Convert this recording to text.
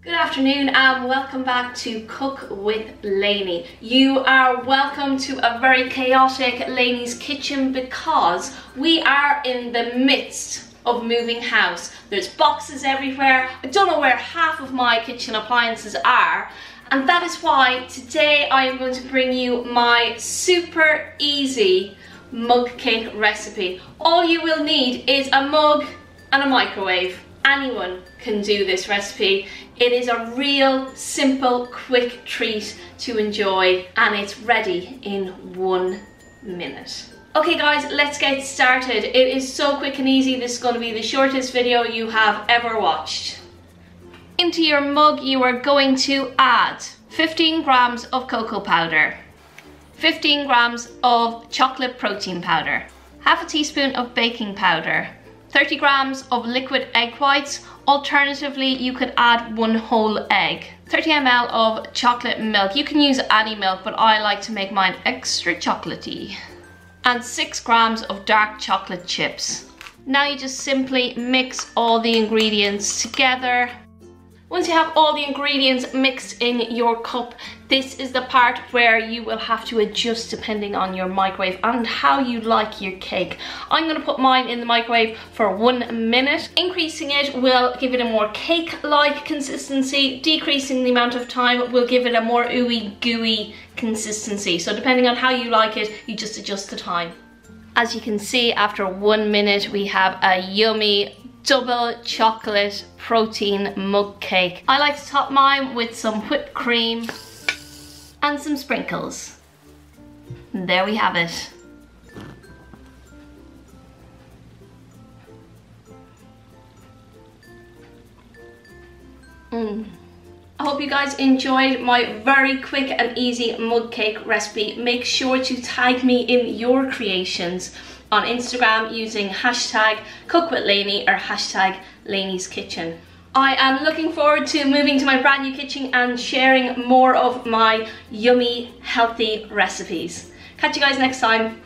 Good afternoon and welcome back to Cook with Lainey. You are welcome to a very chaotic Lainey's kitchen because we are in the midst of moving house. There's boxes everywhere. I don't know where half of my kitchen appliances are, and that is why today I am going to bring you my super easy mug cake recipe. All you will need is a mug and a microwave. Anyone can do this recipe. It is a real simple quick treat to enjoy and it's ready in 1 minute. Okay guys, let's get started. It is so quick and easy. This is going to be the shortest video you have ever watched. Into your mug you are going to add 15 grams of cocoa powder, 15 grams of chocolate protein powder, half a teaspoon of baking powder, 30 grams of liquid egg whites. Alternatively, you could add 1 whole egg. 30 ml of chocolate milk. You can use any milk, but I like to make mine extra chocolatey. And 6 grams of dark chocolate chips. Now you just simply mix all the ingredients together. Once you have all the ingredients mixed in your cup, this is the part where you will have to adjust depending on your microwave and how you like your cake. I'm going to put mine in the microwave for 1 minute. Increasing it will give it a more cake-like consistency. Decreasing the amount of time will give it a more ooey gooey consistency. So depending on how you like it, you just adjust the time. As you can see, after 1 minute, we have a yummy double chocolate protein mug cake. I like to top mine with some whipped cream and some sprinkles. And there we have it. I hope you guys enjoyed my very quick and easy mug cake recipe. Make sure to tag me in your creations on Instagram using hashtag cookwithlainey or hashtag Lainey's Kitchen. I am looking forward to moving to my brand new kitchen and sharing more of my yummy, healthy recipes. Catch you guys next time.